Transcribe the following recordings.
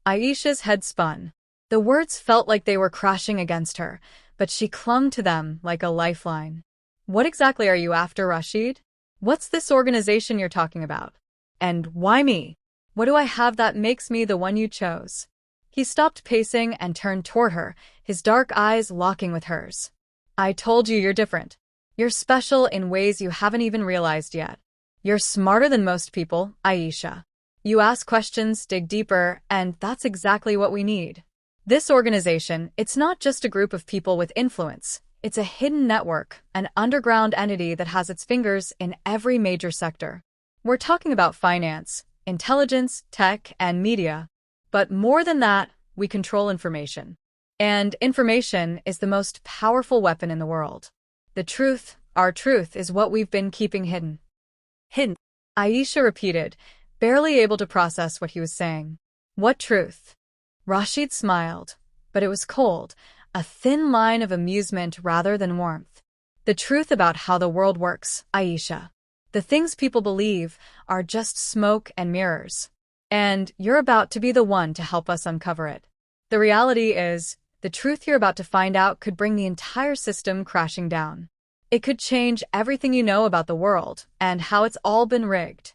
Aisha's head spun. The words felt like they were crashing against her, but she clung to them like a lifeline. What exactly are you after, Rashid? What's this organization you're talking about? And why me? What do I have that makes me the one you chose? He stopped pacing and turned toward her, his dark eyes locking with hers. I told you you're different. You're special in ways you haven't even realized yet. You're smarter than most people, Aisha. You ask questions, dig deeper, and that's exactly what we need. This organization, it's not just a group of people with influence. It's a hidden network, an underground entity that has its fingers in every major sector. We're talking about finance, intelligence, tech, and media. But more than that, we control information. And information is the most powerful weapon in the world. The truth, our truth, is what we've been keeping hidden. Hidden, Aisha repeated, barely able to process what he was saying. What truth? Rashid smiled, but it was cold, a thin line of amusement rather than warmth. The truth about how the world works, Aisha. The things people believe are just smoke and mirrors. And you're about to be the one to help us uncover it. The reality is, the truth you're about to find out could bring the entire system crashing down. It could change everything you know about the world and how it's all been rigged.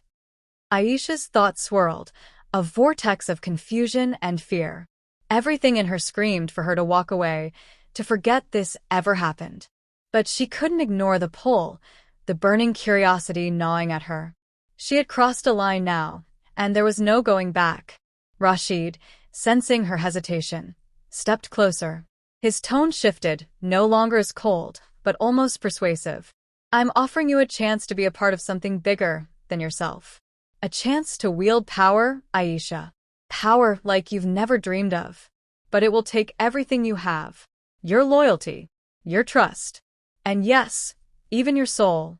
Aisha's thoughts swirled, a vortex of confusion and fear. Everything in her screamed for her to walk away, to forget this ever happened. But she couldn't ignore the pull, the burning curiosity gnawing at her. She had crossed a line now, and there was no going back. Rashid, sensing her hesitation, stepped closer. His tone shifted, no longer as cold, but almost persuasive. I'm offering you a chance to be a part of something bigger than yourself. A chance to wield power, Aisha. Power like you've never dreamed of. But it will take everything you have. Your loyalty, your trust, and yes, even your soul.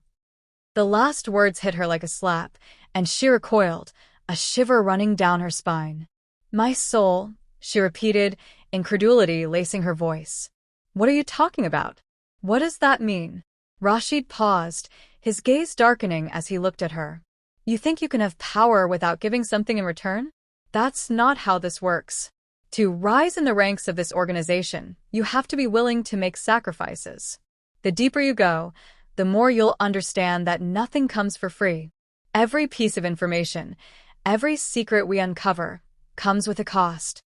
The last words hit her like a slap, and she recoiled, a shiver running down her spine. My soul, she repeated, incredulity lacing her voice. What are you talking about? What does that mean? Rashid paused, his gaze darkening as he looked at her. You think you can have power without giving something in return? That's not how this works. To rise in the ranks of this organization, you have to be willing to make sacrifices. The deeper you go, the more you'll understand that nothing comes for free. Every piece of information, every secret we uncover, comes with a cost.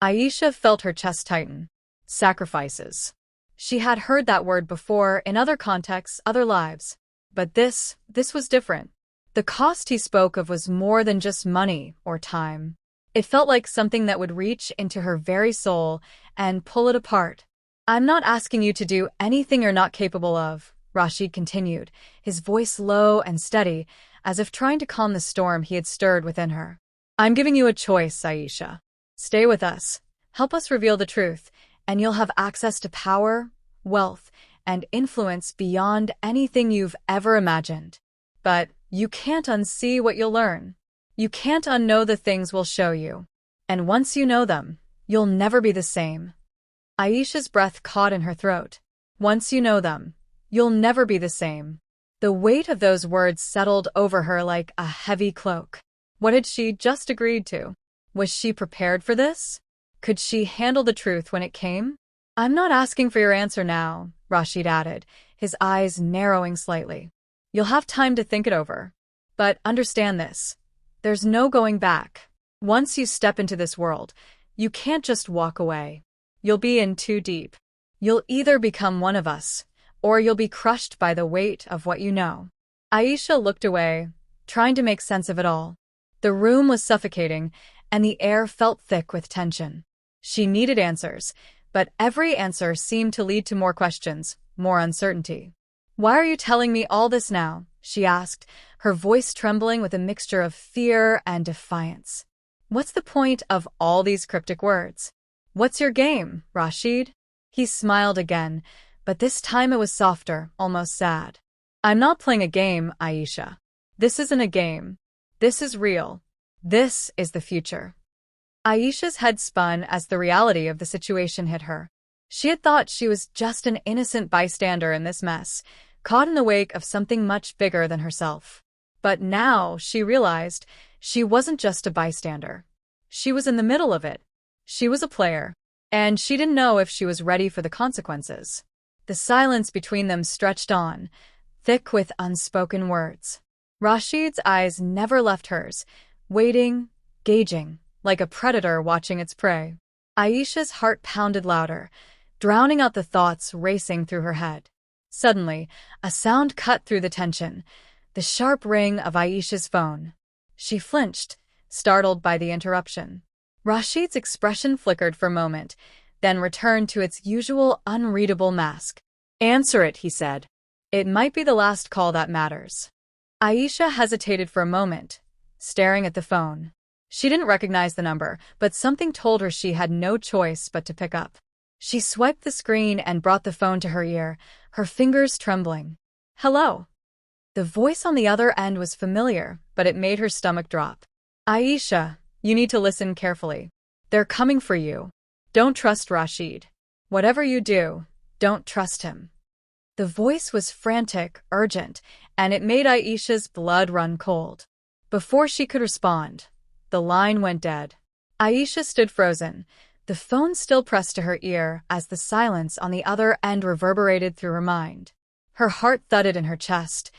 Aisha felt her chest tighten. Sacrifices. She had heard that word before in other contexts, other lives. But this was different. The cost he spoke of was more than just money or time. It felt like something that would reach into her very soul and pull it apart. I'm not asking you to do anything you're not capable of, Rashid continued, his voice low and steady, as if trying to calm the storm he had stirred within her. I'm giving you a choice, Aisha. Stay with us, help us reveal the truth, and you'll have access to power, wealth, and influence beyond anything you've ever imagined. But you can't unsee what you'll learn. You can't unknow the things we'll show you. And once you know them, you'll never be the same. Aisha's breath caught in her throat. Once you know them, you'll never be the same. The weight of those words settled over her like a heavy cloak. What had she just agreed to? Was she prepared for this? Could she handle the truth when it came? I'm not asking for your answer now, Rashid added, his eyes narrowing slightly. You'll have time to think it over. But understand this. There's no going back. Once you step into this world, you can't just walk away. You'll be in too deep. You'll either become one of us, or you'll be crushed by the weight of what you know. Aisha looked away, trying to make sense of it all. The room was suffocating, and the air felt thick with tension. She needed answers, but every answer seemed to lead to more questions, more uncertainty. Why are you telling me all this now? She asked, her voice trembling with a mixture of fear and defiance. What's the point of all these cryptic words? What's your game, Rashid? He smiled again, but this time it was softer, almost sad. I'm not playing a game, Aisha. This isn't a game. This is real. This is the future. Aisha's head spun as the reality of the situation hit her. She had thought she was just an innocent bystander in this mess, caught in the wake of something much bigger than herself. But now she realized she wasn't just a bystander. She was in the middle of it. She was a player, and she didn't know if she was ready for the consequences. The silence between them stretched on, thick with unspoken words. Rashid's eyes never left hers, waiting, gauging, like a predator watching its prey. Aisha's heart pounded louder, drowning out the thoughts racing through her head. Suddenly, a sound cut through the tension, the sharp ring of Aisha's phone. She flinched, startled by the interruption. Rashid's expression flickered for a moment, then returned to its usual unreadable mask. "Answer it," he said. "It might be the last call that matters." Aisha hesitated for a moment, staring at the phone. She didn't recognize the number, but something told her she had no choice but to pick up. She swiped the screen and brought the phone to her ear, her fingers trembling. "Hello." The voice on the other end was familiar, but it made her stomach drop. "Aisha, you need to listen carefully. They're coming for you. Don't trust Rashid. Whatever you do, don't trust him." The voice was frantic, urgent, and it made Aisha's blood run cold. Before she could respond, the line went dead. Aisha stood frozen, the phone still pressed to her ear as the silence on the other end reverberated through her mind. Her heart thudded in her chest,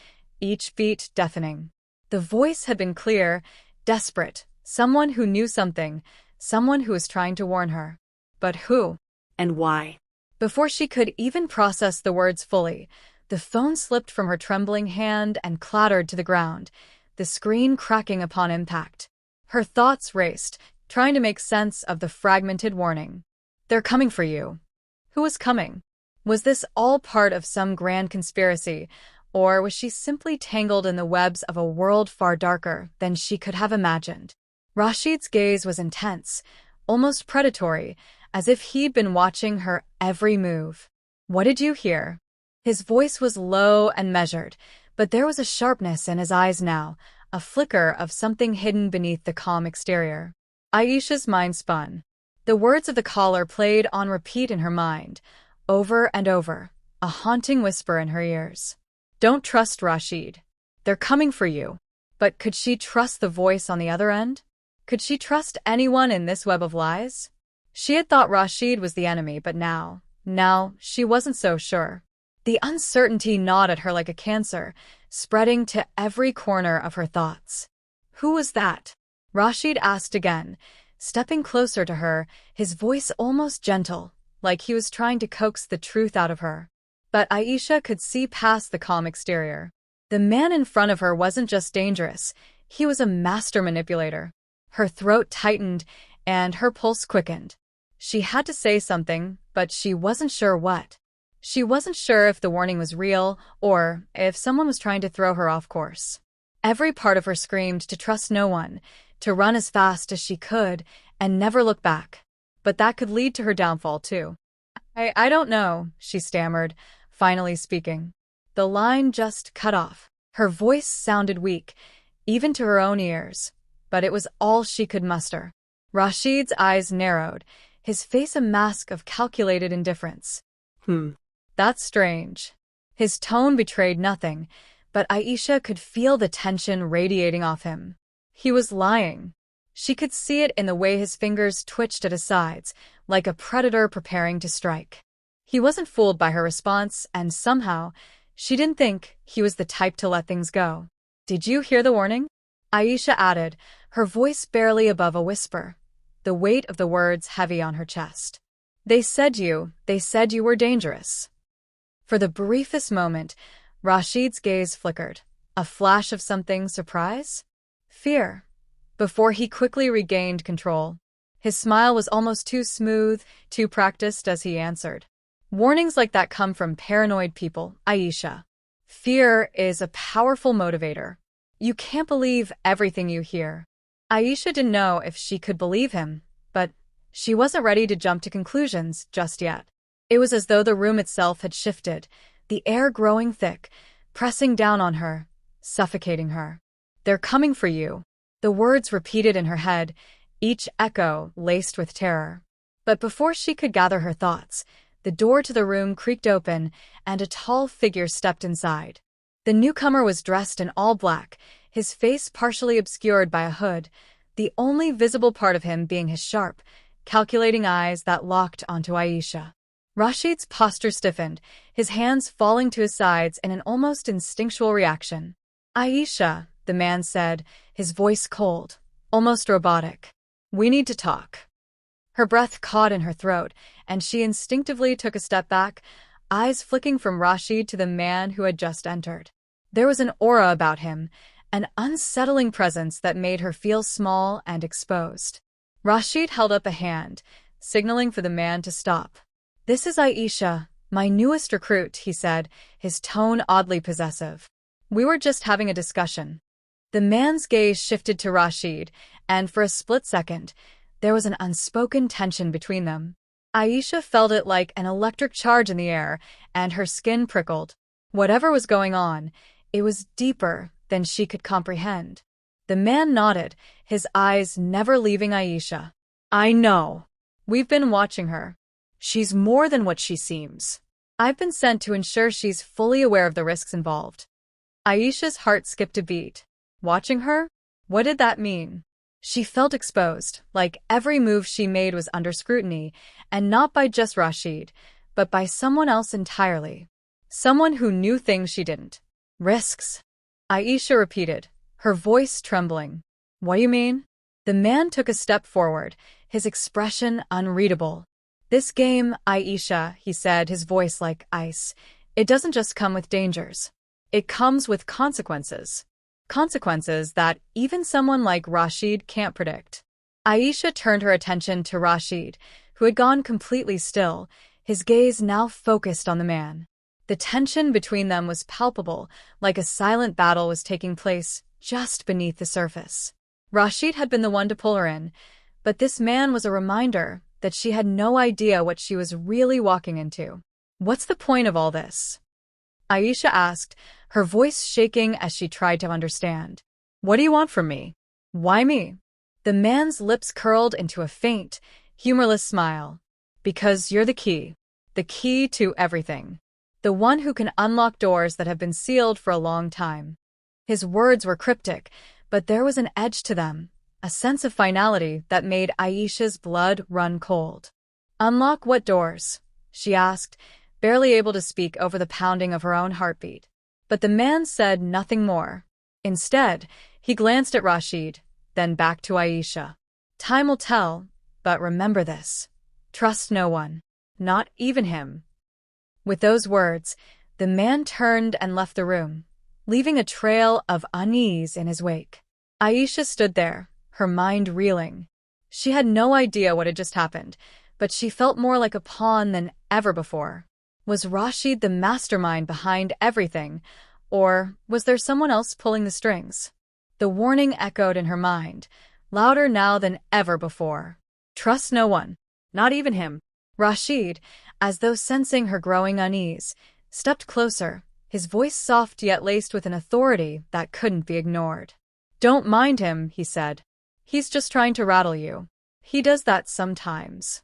each beat deafening. The voice had been clear, desperate, someone who knew something, someone who was trying to warn her. But who? And why? Before she could even process the words fully, the phone slipped from her trembling hand and clattered to the ground, the screen cracking upon impact. Her thoughts raced, trying to make sense of the fragmented warning. "They're coming for you." Who was coming? Was this all part of some grand conspiracy, or was she simply tangled in the webs of a world far darker than she could have imagined? Rashid's gaze was intense, almost predatory, as if he'd been watching her every move. "What did you hear?" His voice was low and measured, but there was a sharpness in his eyes now, a flicker of something hidden beneath the calm exterior. Aisha's mind spun. The words of the caller played on repeat in her mind, over and over, a haunting whisper in her ears. "Don't trust Rashid. They're coming for you." But could she trust the voice on the other end? Could she trust anyone in this web of lies? She had thought Rashid was the enemy, but now she wasn't so sure. The uncertainty gnawed at her like a cancer, spreading to every corner of her thoughts. "Who was that?" Rashid asked again, stepping closer to her, his voice almost gentle, like he was trying to coax the truth out of her. But Aisha could see past the calm exterior. The man in front of her wasn't just dangerous, he was a master manipulator. Her throat tightened, and her pulse quickened. She had to say something, but she wasn't sure what. She wasn't sure if the warning was real, or if someone was trying to throw her off course. Every part of her screamed to trust no one, to run as fast as she could, and never look back. But that could lead to her downfall, too. I don't know," she stammered, finally speaking. The line just cut off. Her voice sounded weak, even to her own ears, but it was all she could muster. Rashid's eyes narrowed, his face a mask of calculated indifference. That's strange." His tone betrayed nothing, but Aisha could feel the tension radiating off him. He was lying. She could see it in the way his fingers twitched at his sides, like a predator preparing to strike. He wasn't fooled by her response, and somehow, she didn't think he was the type to let things go. "Did you hear the warning?" Aisha added, her voice barely above a whisper, the weight of the words heavy on her chest. They said you were dangerous." For the briefest moment, Rashid's gaze flickered, a flash of something surprise? Fear, before he quickly regained control. His smile was almost too smooth, too practiced as he answered. "Warnings like that come from paranoid people, Aisha. Fear is a powerful motivator. You can't believe everything you hear." Aisha didn't know if she could believe him, but she wasn't ready to jump to conclusions just yet. It was as though the room itself had shifted, the air growing thick, pressing down on her, suffocating her. "They're coming for you." The words repeated in her head, each echo laced with terror. But before she could gather her thoughts, the door to the room creaked open and a tall figure stepped inside. The newcomer was dressed in all black, his face partially obscured by a hood, the only visible part of him being his sharp, calculating eyes that locked onto Aisha. Rashid's posture stiffened, his hands falling to his sides in an almost instinctual reaction. "Aisha," the man said, his voice cold, almost robotic. "We need to talk." Her breath caught in her throat, and she instinctively took a step back, eyes flicking from Rashid to the man who had just entered. There was an aura about him, an unsettling presence that made her feel small and exposed. Rashid held up a hand, signaling for the man to stop. "This is Aisha, my newest recruit," he said, his tone oddly possessive. "We were just having a discussion." The man's gaze shifted to Rashid, and for a split second, there was an unspoken tension between them. Aisha felt it like an electric charge in the air, and her skin prickled. Whatever was going on, it was deeper than she could comprehend. The man nodded, his eyes never leaving Aisha. "I know. We've been watching her. She's more than what she seems. I've been sent to ensure she's fully aware of the risks involved." Aisha's heart skipped a beat. Watching her? What did that mean? She felt exposed, like every move she made was under scrutiny, and not by just Rashid, but by someone else entirely. Someone who knew things she didn't. "Risks?" Aisha repeated, her voice trembling. "What do you mean?" The man took a step forward, his expression unreadable. "This game, Aisha," he said, his voice like ice, "it doesn't just come with dangers. It comes with consequences. Consequences that even someone like Rashid can't predict." Aisha turned her attention to Rashid, who had gone completely still, his gaze now focused on the man. The tension between them was palpable, like a silent battle was taking place just beneath the surface. Rashid had been the one to pull her in, but this man was a reminder that she had no idea what she was really walking into. "What's the point of all this?" Aisha asked, her voice shaking as she tried to understand. "What do you want from me? Why me?" The man's lips curled into a faint, humorless smile. "Because you're the key to everything. The one who can unlock doors that have been sealed for a long time." His words were cryptic, but there was an edge to them, a sense of finality that made Aisha's blood run cold. "Unlock what doors?" she asked, barely able to speak over the pounding of her own heartbeat. But the man said nothing more. Instead, he glanced at Rashid, then back to Aisha. "Time will tell, but remember this. Trust no one. Not even him." With those words, the man turned and left the room, leaving a trail of unease in his wake. Aisha stood there, her mind reeling. She had no idea what had just happened, but she felt more like a pawn than ever before. Was Rashid the mastermind behind everything, or was there someone else pulling the strings? The warning echoed in her mind, louder now than ever before. Trust no one, not even him. Rashid, as though sensing her growing unease, stepped closer, his voice soft yet laced with an authority that couldn't be ignored. "Don't mind him," he said. "He's just trying to rattle you. He does that sometimes."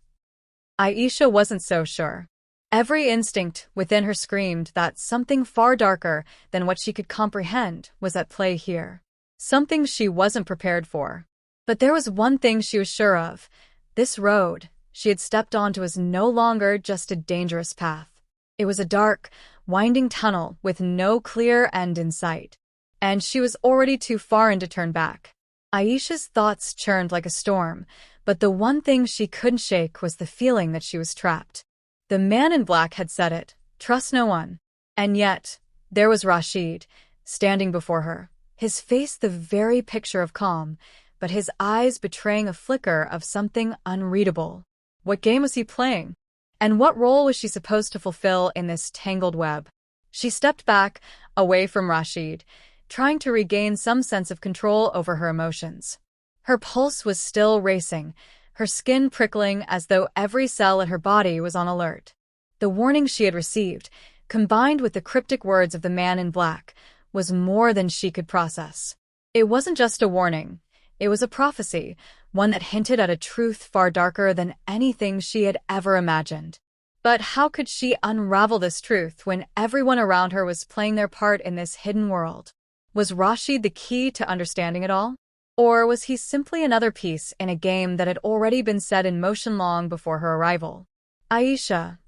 Aisha wasn't so sure. Every instinct within her screamed that something far darker than what she could comprehend was at play here. Something she wasn't prepared for. But there was one thing she was sure of. This road she had stepped onto was no longer just a dangerous path. It was a dark, winding tunnel with no clear end in sight. And she was already too far in to turn back. Aisha's thoughts churned like a storm, but the one thing she couldn't shake was the feeling that she was trapped. The man in black had said it, trust no one. And yet, there was Rashid, standing before her, his face the very picture of calm, but his eyes betraying a flicker of something unreadable. What game was he playing? And what role was she supposed to fulfill in this tangled web? She stepped back, away from Rashid, trying to regain some sense of control over her emotions. Her pulse was still racing, her skin prickling as though every cell in her body was on alert. The warning she had received, combined with the cryptic words of the man in black, was more than she could process. It wasn't just a warning. It was a prophecy, one that hinted at a truth far darker than anything she had ever imagined. But how could she unravel this truth when everyone around her was playing their part in this hidden world? Was Rashid the key to understanding it all? Or was he simply another piece in a game that had already been set in motion long before her arrival? Aisha.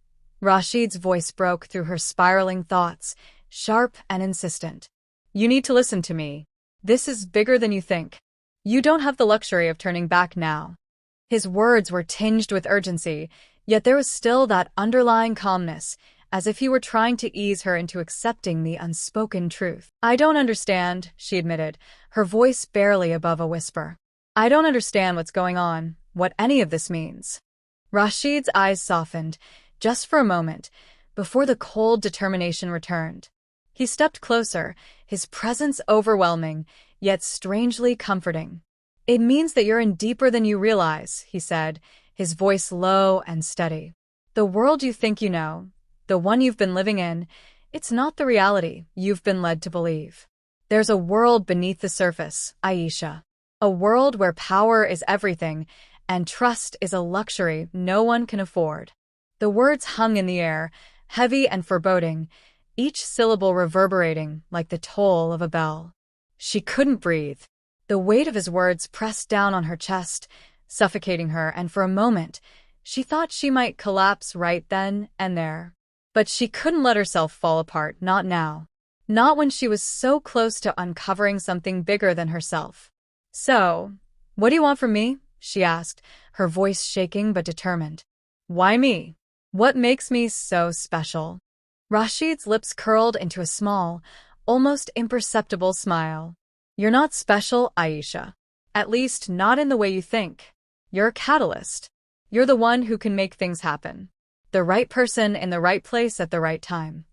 Rashid's voice broke through her spiraling thoughts, sharp and insistent. You need to listen to me. This is bigger than you think. You don't have the luxury of turning back now. His words were tinged with urgency, yet there was still that underlying calmness, as if he were trying to ease her into accepting the unspoken truth. I don't understand, she admitted, her voice barely above a whisper. I don't understand what's going on, what any of this means. Rashid's eyes softened, just for a moment, before the cold determination returned. He stepped closer, his presence overwhelming, yet strangely comforting. It means that you're in deeper than you realize, he said, his voice low and steady. The world you think you know, the one you've been living in, it's not the reality you've been led to believe. There's a world beneath the surface, Aisha. A world where power is everything, and trust is a luxury no one can afford. The words hung in the air, heavy and foreboding, each syllable reverberating like the toll of a bell. She couldn't breathe. The weight of his words pressed down on her chest, suffocating her, and for a moment, she thought she might collapse right then and there. But she couldn't let herself fall apart, not now. Not when she was so close to uncovering something bigger than herself. So, what do you want from me? She asked, her voice shaking but determined. Why me? What makes me so special? Rashid's lips curled into a small, almost imperceptible smile. You're not special, Aisha. At least not in the way you think. You're a catalyst. You're the one who can make things happen. The right person in the right place at the right time.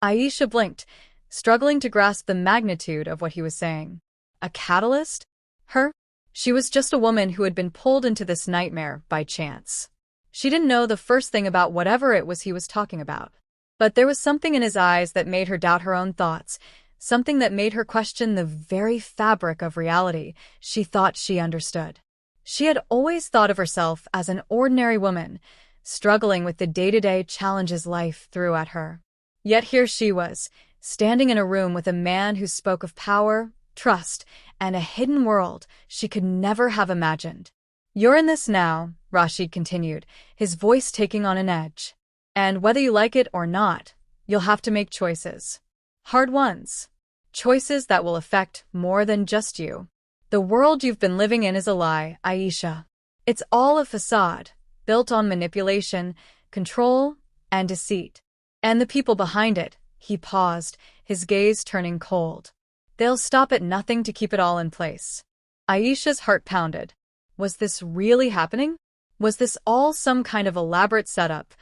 Aisha blinked, struggling to grasp the magnitude of what he was saying. A catalyst? Her? She was just a woman who had been pulled into this nightmare by chance. She didn't know the first thing about whatever it was he was talking about. But there was something in his eyes that made her doubt her own thoughts, something that made her question the very fabric of reality she thought she understood. She had always thought of herself as an ordinary woman, struggling with the day-to-day challenges life threw at her. Yet here she was, standing in a room with a man who spoke of power, trust, and a hidden world she could never have imagined. You're in this now, Rashid continued, his voice taking on an edge. And whether you like it or not, you'll have to make choices. Hard ones. Choices that will affect more than just you. The world you've been living in is a lie, Aisha. It's all a facade, built on manipulation, control, and deceit. And the people behind it, he paused, his gaze turning cold. They'll stop at nothing to keep it all in place. Aisha's heart pounded. Was this really happening? Was this all some kind of elaborate setup,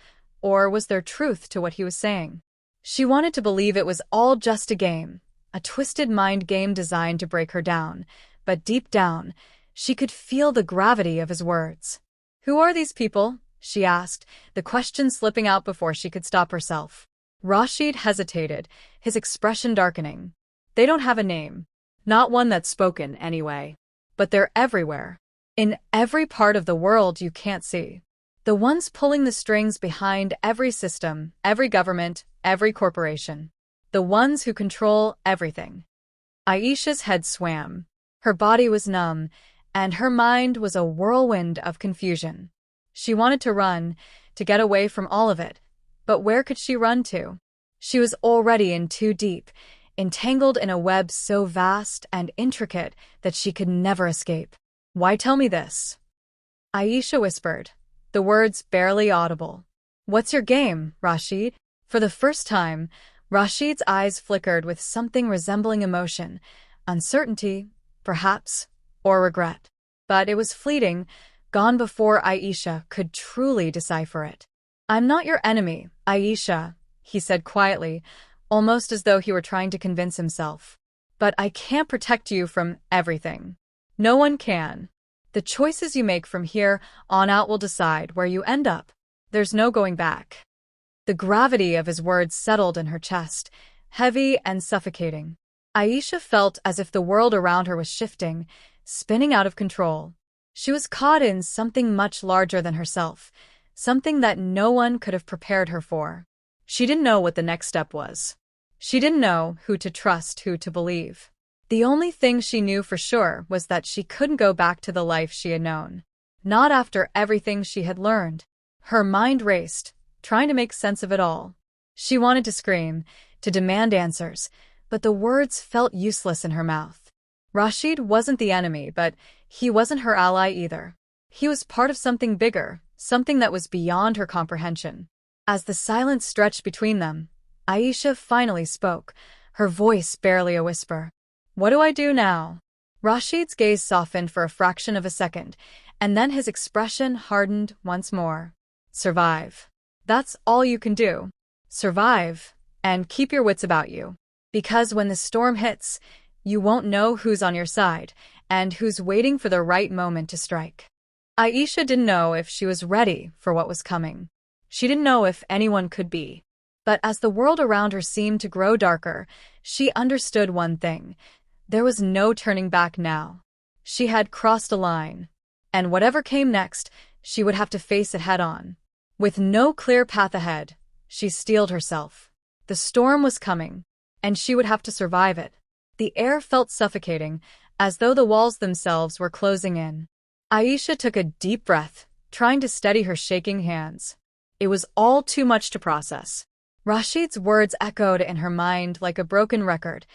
or was there truth to what he was saying? She wanted to believe it was all just a game, a twisted mind game designed to break her down, but deep down, she could feel the gravity of his words. Who are these people? She asked, the question slipping out before she could stop herself. Rashid hesitated, his expression darkening. They don't have a name. Not one that's spoken, anyway. But they're everywhere. In every part of the world you can't see. The ones pulling the strings behind every system, every government, every corporation. The ones who control everything. Aisha's head swam. Her body was numb, and her mind was a whirlwind of confusion. She wanted to run, to get away from all of it. But where could she run to? She was already in too deep, entangled in a web so vast and intricate that she could never escape. Why tell me this? Aisha whispered, the words barely audible. What's your game, Rashid? For the first time, Rashid's eyes flickered with something resembling emotion, uncertainty, perhaps, or regret. But it was fleeting, gone before Aisha could truly decipher it. I'm not your enemy, Aisha, he said quietly, almost as though he were trying to convince himself. But I can't protect you from everything. No one can. The choices you make from here on out will decide where you end up. There's no going back. The gravity of his words settled in her chest, heavy and suffocating. Aisha felt as if the world around her was shifting, spinning out of control. She was caught in something much larger than herself, something that no one could have prepared her for. She didn't know what the next step was. She didn't know who to trust, who to believe. The only thing she knew for sure was that she couldn't go back to the life she had known. Not after everything she had learned. Her mind raced, trying to make sense of it all. She wanted to scream, to demand answers, but the words felt useless in her mouth. Rashid wasn't the enemy, but he wasn't her ally either. He was part of something bigger, something that was beyond her comprehension. As the silence stretched between them, Aisha finally spoke, her voice barely a whisper. "What do I do now?" Rashid's gaze softened for a fraction of a second, and then his expression hardened once more. "Survive. That's all you can do. Survive, and keep your wits about you. Because when the storm hits, you won't know who's on your side, and who's waiting for the right moment to strike." Aisha didn't know if she was ready for what was coming. She didn't know if anyone could be. But as the world around her seemed to grow darker, she understood one thing. There was no turning back now. She had crossed a line. And whatever came next, she would have to face it head-on. With no clear path ahead, she steeled herself. The storm was coming, and she would have to survive it. The air felt suffocating, as though the walls themselves were closing in. Aisha took a deep breath, trying to steady her shaking hands. It was all too much to process. Rashid's words echoed in her mind like a broken record,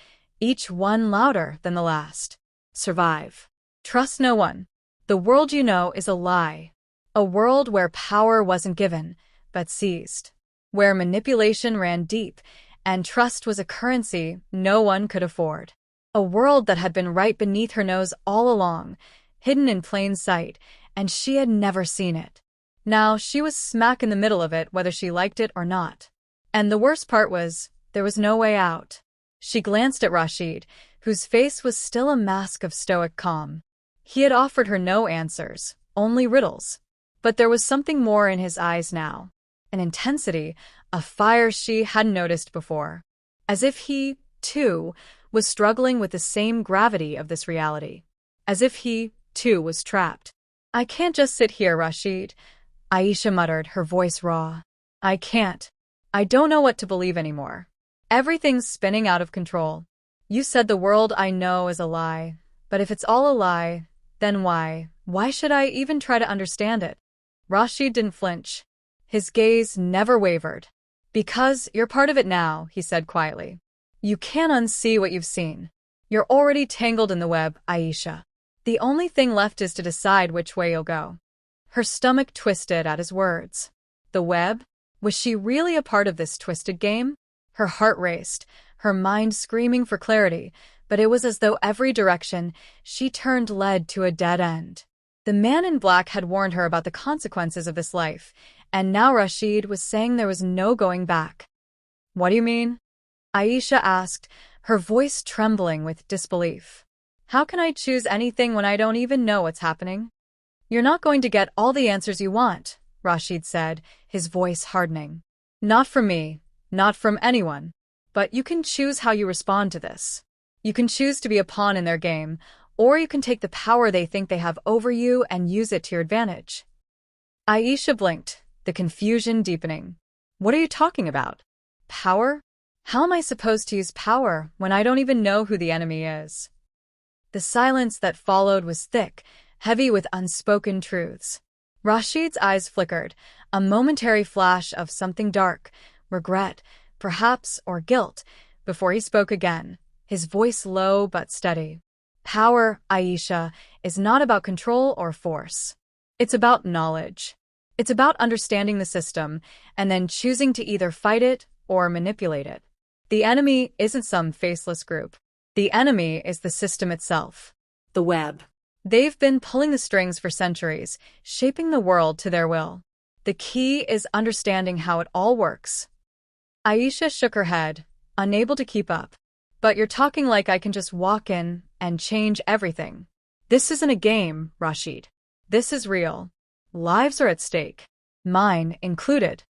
each one louder than the last. Survive. Trust no one. The world you know is a lie. A world where power wasn't given, but seized. Where manipulation ran deep, and trust was a currency no one could afford. A world that had been right beneath her nose all along, hidden in plain sight, and she had never seen it. Now she was smack in the middle of it, whether she liked it or not. And the worst part was, there was no way out. She glanced at Rashid, whose face was still a mask of stoic calm. He had offered her no answers, only riddles. But there was something more in his eyes now. An intensity, a fire she hadn't noticed before. As if he, too, was struggling with the same gravity of this reality. As if he, too, was trapped. "I can't just sit here, Rashid," Aisha muttered, her voice raw. "I can't. I don't know what to believe anymore. Everything's spinning out of control. You said the world I know is a lie, but if it's all a lie, then why should I even try to understand it?" Rashid didn't flinch. His gaze never wavered. "Because you're part of it now," he said quietly. "You can't unsee what you've seen. You're already tangled in the web, Aisha. The only thing left is to decide which way you'll go." Her stomach twisted at his words. The web? Was she really a part of this twisted game? Her heart raced, her mind screaming for clarity, but it was as though every direction she turned led to a dead end. The man in black had warned her about the consequences of this life, and now Rashid was saying there was no going back. "What do you mean?" Aisha asked, her voice trembling with disbelief. "How can I choose anything when I don't even know what's happening?" "You're not going to get all the answers you want," Rashid said, his voice hardening. "Not from me, not from anyone. But you can choose how you respond to this. You can choose to be a pawn in their game, or you can take the power they think they have over you and use it to your advantage." Aisha blinked, the confusion deepening. "What are you talking about? Power? How am I supposed to use power when I don't even know who the enemy is?" The silence that followed was thick, heavy with unspoken truths. Rashid's eyes flickered, a momentary flash of something dark, regret, perhaps, or guilt, before he spoke again, his voice low but steady. "Power, Aisha, is not about control or force. It's about knowledge. It's about understanding the system and then choosing to either fight it or manipulate it. The enemy isn't some faceless group. The enemy is the system itself. The web. They've been pulling the strings for centuries, shaping the world to their will. The key is understanding how it all works." Aisha shook her head, unable to keep up. "But you're talking like I can just walk in and change everything. This isn't a game, Rashid. This is real. Lives are at stake. Mine included."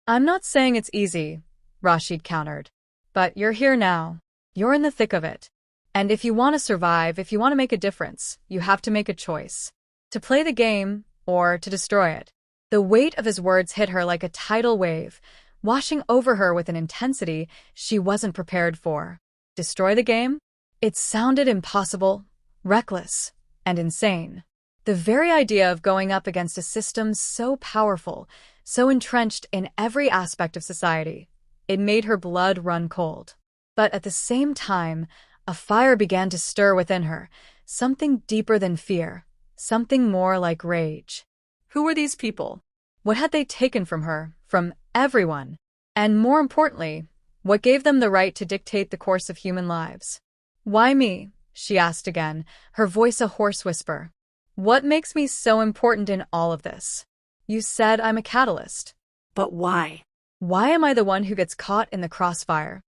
"I'm not saying it's easy," Rashid countered. "But you're here now. You're in the thick of it. And if you want to survive, if you want to make a difference, you have to make a choice. To play the game, or to destroy it." The weight of his words hit her like a tidal wave, washing over her with an intensity she wasn't prepared for. Destroy the game? It sounded impossible, reckless, and insane. The very idea of going up against a system so powerful, so entrenched in every aspect of society, it made her blood run cold. But at the same time, a fire began to stir within her, something deeper than fear, something more like rage. Who were these people? What had they taken from her, from everyone? And more importantly, what gave them the right to dictate the course of human lives? Why me? She asked again, her voice a hoarse whisper. What makes me so important in all of this? You said I'm a catalyst. But why? Why am I the one who gets caught in the crossfire?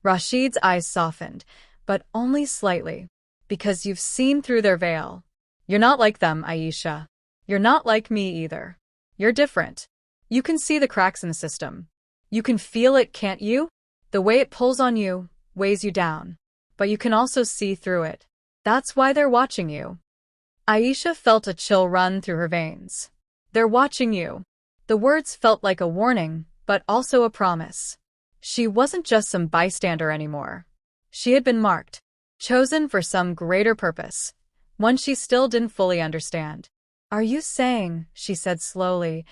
Rashid's eyes softened, but only slightly. Because you've seen through their veil. You're not like them, Aisha. You're not like me either. You're different. You can see the cracks in the system. You can feel it, can't you? The way it pulls on you, weighs you down. But you can also see through it. That's why they're watching you. Aisha felt a chill run through her veins. They're watching you. The words felt like a warning, but also a promise. She wasn't just some bystander anymore. She had been marked, chosen for some greater purpose, one she still didn't fully understand. Are you saying, she said slowly,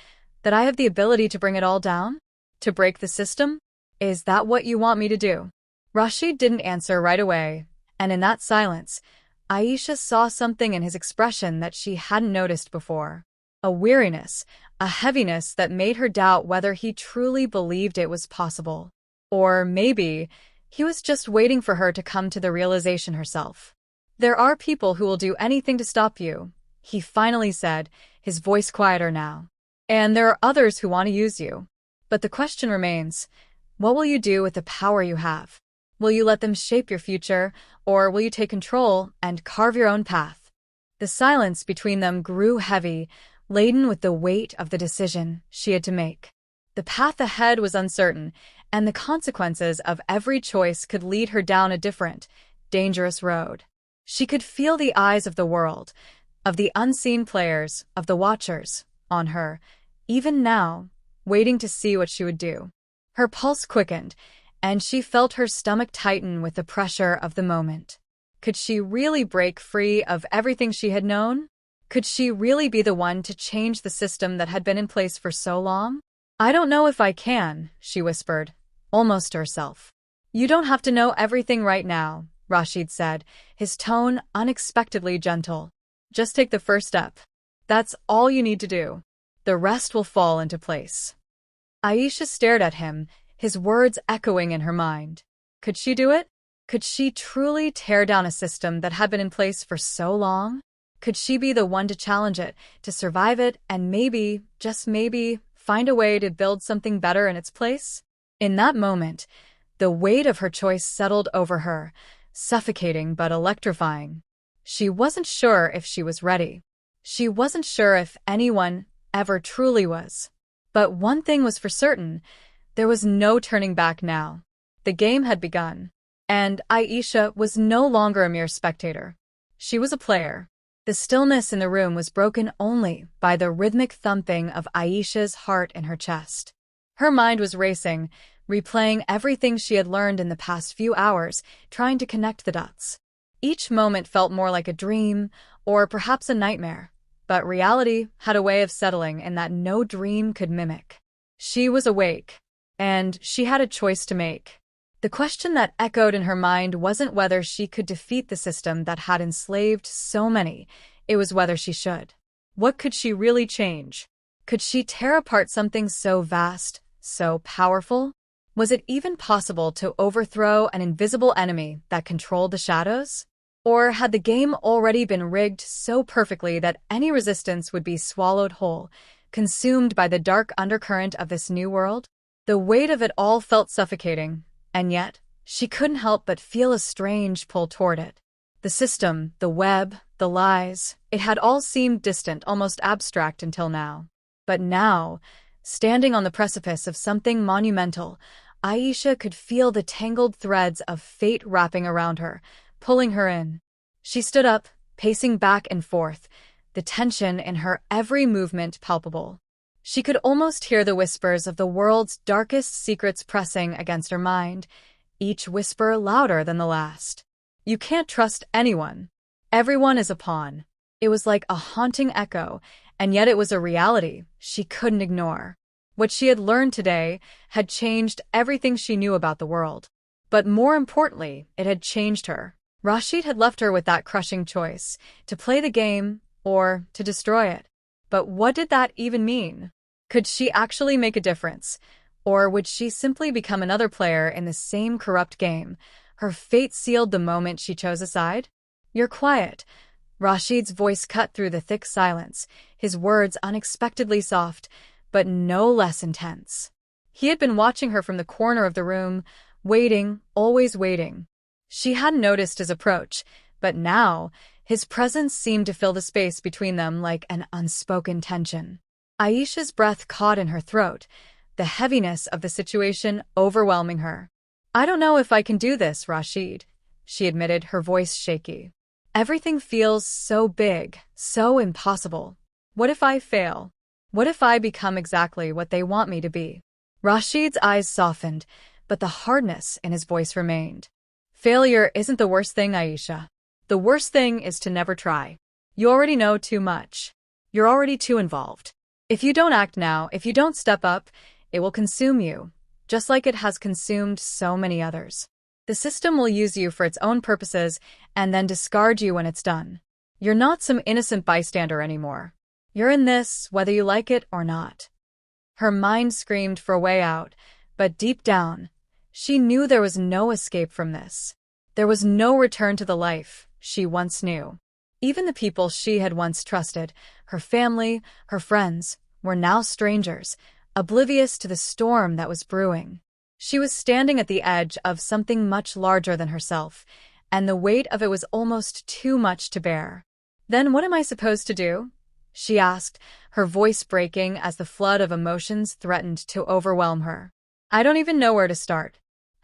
that I have the ability to bring it all down? To break the system? Is that what you want me to do? Rashid didn't answer right away, and in that silence, Aisha saw something in his expression that she hadn't noticed before. A weariness, a heaviness that made her doubt whether he truly believed it was possible. Or maybe he was just waiting for her to come to the realization herself. There are people who will do anything to stop you, he finally said, his voice quieter now. And there are others who want to use you. But the question remains, what will you do with the power you have? Will you let them shape your future, or will you take control and carve your own path? The silence between them grew heavy, laden with the weight of the decision she had to make. The path ahead was uncertain, and the consequences of every choice could lead her down a different, dangerous road. She could feel the eyes of the world, of the unseen players, of the watchers, on her, even now, waiting to see what she would do. Her pulse quickened, and she felt her stomach tighten with the pressure of the moment. Could she really break free of everything she had known? Could she really be the one to change the system that had been in place for so long? I don't know if I can, she whispered, almost to herself. You don't have to know everything right now, Rashid said, his tone unexpectedly gentle. Just take the first step. That's all you need to do. The rest will fall into place. Aisha stared at him, his words echoing in her mind. Could she do it? Could she truly tear down a system that had been in place for so long? Could she be the one to challenge it, to survive it, and maybe, just maybe, find a way to build something better in its place? In that moment, the weight of her choice settled over her, suffocating but electrifying. She wasn't sure if she was ready. She wasn't sure if anyone ever truly was. But one thing was for certain, there was no turning back now. The game had begun, and Aisha was no longer a mere spectator. She was a player. The stillness in the room was broken only by the rhythmic thumping of Aisha's heart in her chest. Her mind was racing, replaying everything she had learned in the past few hours, trying to connect the dots. Each moment felt more like a dream, or perhaps a nightmare, but reality had a way of settling in that no dream could mimic. She was awake, and she had a choice to make. The question that echoed in her mind wasn't whether she could defeat the system that had enslaved so many, it was whether she should. What could she really change? Could she tear apart something so vast, so powerful? Was it even possible to overthrow an invisible enemy that controlled the shadows? Or had the game already been rigged so perfectly that any resistance would be swallowed whole, consumed by the dark undercurrent of this new world? The weight of it all felt suffocating, and yet, she couldn't help but feel a strange pull toward it. The system, the web, the lies, it had all seemed distant, almost abstract until now. But now, standing on the precipice of something monumental, Aisha could feel the tangled threads of fate wrapping around her, pulling her in. She stood up, pacing back and forth, the tension in her every movement palpable. She could almost hear the whispers of the world's darkest secrets pressing against her mind, each whisper louder than the last. You can't trust anyone. Everyone is a pawn. It was like a haunting echo, and yet it was a reality she couldn't ignore. What she had learned today had changed everything she knew about the world. But more importantly, it had changed her. Rashid had left her with that crushing choice, to play the game or to destroy it. But what did that even mean? Could she actually make a difference? Or would she simply become another player in the same corrupt game, her fate sealed the moment she chose a side? "You're quiet." Rashid's voice cut through the thick silence, his words unexpectedly soft, but no less intense. He had been watching her from the corner of the room, waiting, always waiting. She hadn't noticed his approach, but now, his presence seemed to fill the space between them like an unspoken tension. Aisha's breath caught in her throat, the heaviness of the situation overwhelming her. "I don't know if I can do this, Rashid," she admitted, her voice shaky. "Everything feels so big, so impossible. What if I fail? What if I become exactly what they want me to be?" Rashid's eyes softened, but the hardness in his voice remained. "Failure isn't the worst thing, Aisha. The worst thing is to never try. You already know too much. You're already too involved. If you don't act now, if you don't step up, it will consume you, just like it has consumed so many others. The system will use you for its own purposes and then discard you when it's done. You're not some innocent bystander anymore. You're in this, whether you like it or not." Her mind screamed for a way out, but deep down, she knew there was no escape from this. There was no return to the life she once knew. Even the people she had once trusted, her family, her friends, were now strangers, oblivious to the storm that was brewing. She was standing at the edge of something much larger than herself, and the weight of it was almost too much to bear. "Then what am I supposed to do?" she asked, her voice breaking as the flood of emotions threatened to overwhelm her. "I don't even know where to start.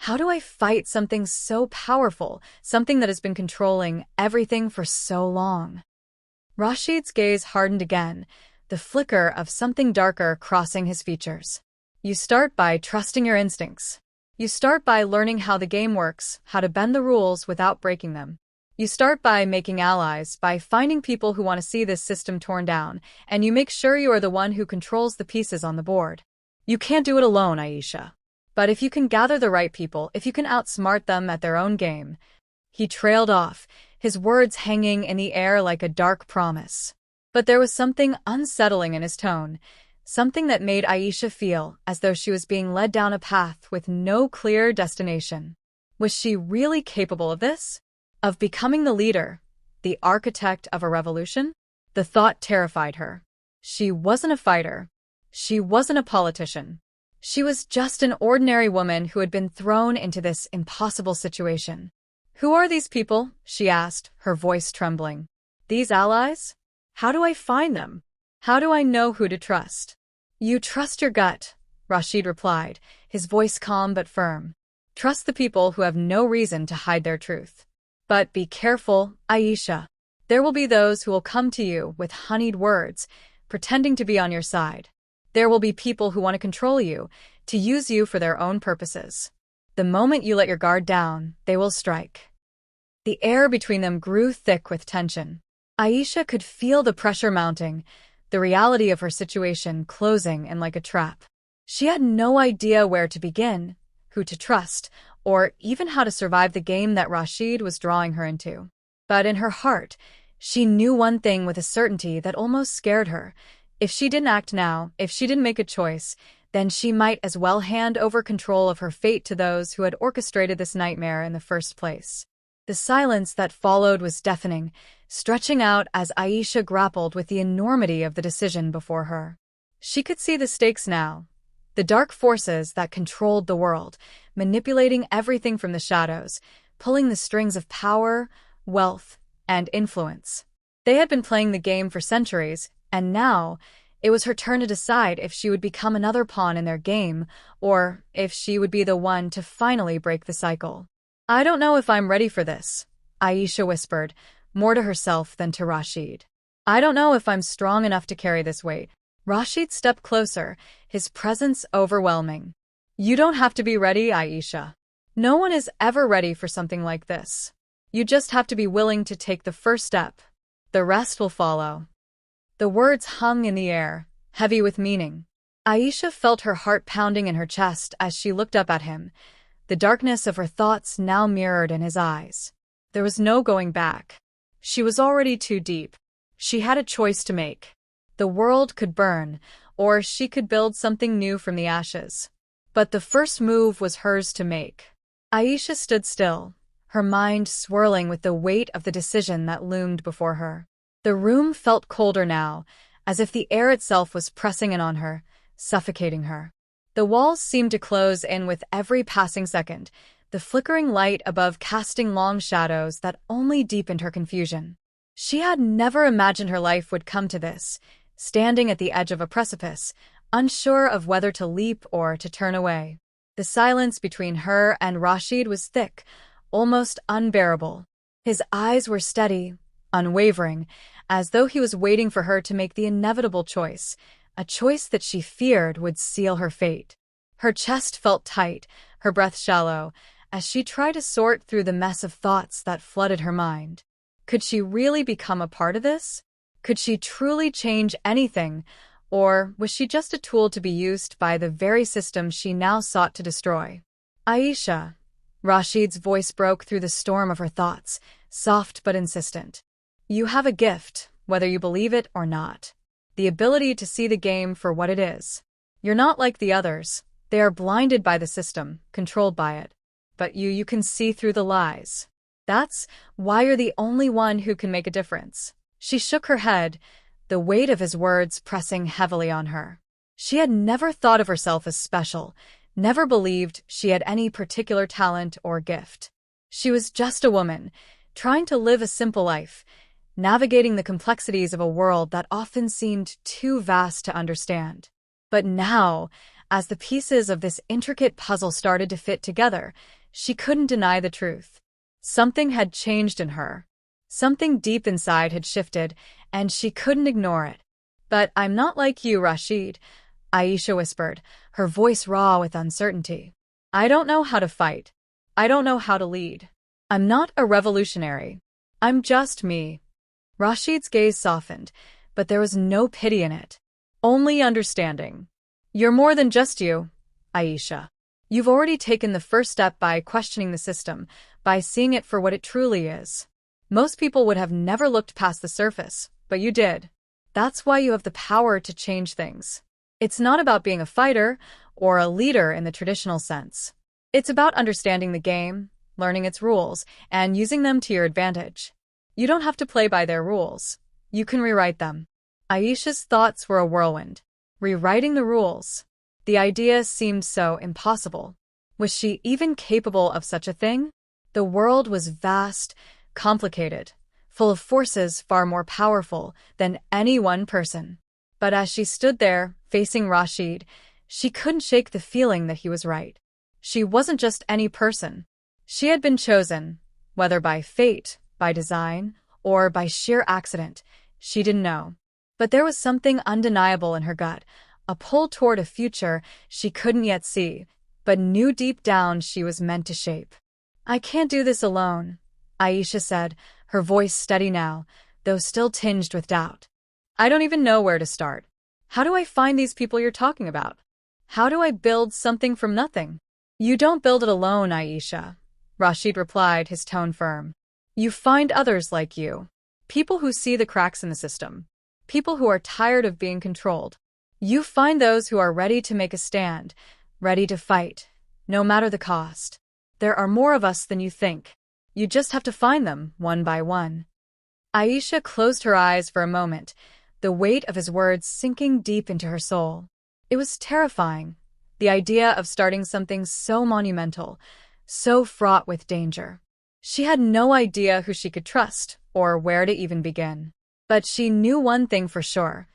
How do I fight something so powerful, something that has been controlling everything for so long?" Rashid's gaze hardened again, the flicker of something darker crossing his features. "You start by trusting your instincts. You start by learning how the game works, how to bend the rules without breaking them. You start by making allies, by finding people who want to see this system torn down, and you make sure you are the one who controls the pieces on the board. You can't do it alone, Aisha. But if you can gather the right people, if you can outsmart them at their own game." He trailed off, his words hanging in the air like a dark promise. But there was something unsettling in his tone, something that made Aisha feel as though she was being led down a path with no clear destination. Was she really capable of this? Of becoming the leader, the architect of a revolution? The thought terrified her. She wasn't a fighter. She wasn't a politician. She was just an ordinary woman who had been thrown into this impossible situation. "Who are these people?" she asked, her voice trembling. "These allies? How do I find them? How do I know who to trust?" "You trust your gut," Rashid replied, his voice calm but firm. "Trust the people who have no reason to hide their truth. But be careful, Aisha. There will be those who will come to you with honeyed words, pretending to be on your side. There will be people who want to control you, to use you for their own purposes. The moment you let your guard down, they will strike." The air between them grew thick with tension. Aisha could feel the pressure mounting, the reality of her situation closing in like a trap. She had no idea where to begin, who to trust, or even how to survive the game that Rashid was drawing her into. But in her heart, she knew one thing with a certainty that almost scared her. If she didn't act now, if she didn't make a choice, then she might as well hand over control of her fate to those who had orchestrated this nightmare in the first place. The silence that followed was deafening, stretching out as Aisha grappled with the enormity of the decision before her. She could see the stakes now, the dark forces that controlled the world, manipulating everything from the shadows, pulling the strings of power, wealth, and influence. They had been playing the game for centuries, and now, it was her turn to decide if she would become another pawn in their game, or if she would be the one to finally break the cycle. "I don't know if I'm ready for this," Aisha whispered, more to herself than to Rashid. "I don't know if I'm strong enough to carry this weight." Rashid stepped closer, his presence overwhelming. "You don't have to be ready, Aisha. No one is ever ready for something like this. You just have to be willing to take the first step. The rest will follow. The words hung in the air, heavy with meaning. Aisha felt her heart pounding in her chest as she looked up at him, the darkness of her thoughts now mirrored in his eyes. There was no going back. She was already too deep. She had a choice to make. The world could burn, or she could build something new from the ashes. But the first move was hers to make. Aisha stood still, her mind swirling with the weight of the decision that loomed before her. The room felt colder now, as if the air itself was pressing in on her, suffocating her. The walls seemed to close in with every passing second, the flickering light above casting long shadows that only deepened her confusion. She had never imagined her life would come to this, standing at the edge of a precipice, unsure of whether to leap or to turn away. The silence between her and Rashid was thick, almost unbearable. His eyes were steady, unwavering, as though he was waiting for her to make the inevitable choice, a choice that she feared would seal her fate. Her chest felt tight, her breath shallow, as she tried to sort through the mess of thoughts that flooded her mind. Could she really become a part of this? Could she truly change anything, or was she just a tool to be used by the very system she now sought to destroy? Aisha. Rashid's voice broke through the storm of her thoughts, soft but insistent. You have a gift, whether you believe it or not. The ability to see the game for what it is. You're not like the others. They are blinded by the system, controlled by it. But you can see through the lies. That's why you're the only one who can make a difference. She shook her head, the weight of his words pressing heavily on her. She had never thought of herself as special, never believed she had any particular talent or gift. She was just a woman, trying to live a simple life, navigating the complexities of a world that often seemed too vast to understand. But now, as the pieces of this intricate puzzle started to fit together, she couldn't deny the truth. Something had changed in her. Something deep inside had shifted, and she couldn't ignore it. But I'm not like you, Rashid, Aisha whispered, her voice raw with uncertainty. I don't know how to fight. I don't know how to lead. I'm not a revolutionary. I'm just me. Rashid's gaze softened, but there was no pity in it. Only understanding. You're more than just you, Aisha. You've already taken the first step by questioning the system, by seeing it for what it truly is. Most people would have never looked past the surface, but you did. That's why you have the power to change things. It's not about being a fighter or a leader in the traditional sense. It's about understanding the game, learning its rules, and using them to your advantage. You don't have to play by their rules. You can rewrite them. Aisha's thoughts were a whirlwind. Rewriting the rules. The idea seemed so impossible. Was she even capable of such a thing? The world was vast, complicated, full of forces far more powerful than any one person. But as she stood there, facing Rashid, she couldn't shake the feeling that he was right. She wasn't just any person. She had been chosen, whether by fate, by design, or by sheer accident. She didn't know. But there was something undeniable in her gut, a pull toward a future she couldn't yet see, but knew deep down she was meant to shape. I can't do this alone, Aisha said, her voice steady now, though still tinged with doubt. I don't even know where to start. How do I find these people you're talking about? How do I build something from nothing? You don't build it alone, Aisha, Rashid replied, his tone firm. You find others like you. People who see the cracks in the system. People who are tired of being controlled. You find those who are ready to make a stand, ready to fight, no matter the cost. There are more of us than you think. You just have to find them, one by one. Aisha closed her eyes for a moment, the weight of his words sinking deep into her soul. It was terrifying, the idea of starting something so monumental, so fraught with danger. She had no idea who she could trust, or where to even begin. But she knew one thing for sure.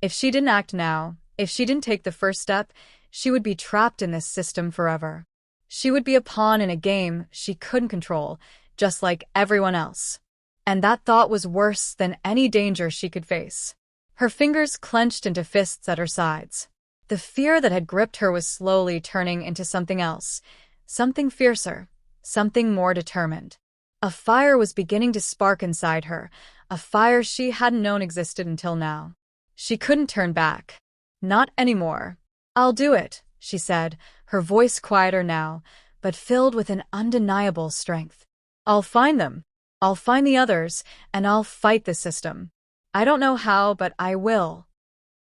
If she didn't act now, if she didn't take the first step, she would be trapped in this system forever. She would be a pawn in a game she couldn't control, just like everyone else. And that thought was worse than any danger she could face. Her fingers clenched into fists at her sides. The fear that had gripped her was slowly turning into something else, something fiercer, something more determined. A fire was beginning to spark inside her, a fire she hadn't known existed until now. She couldn't turn back. Not anymore. "I'll do it," she said, her voice quieter now, but filled with an undeniable strength. "I'll find them. I'll find the others, and I'll fight the system. I don't know how, but I will."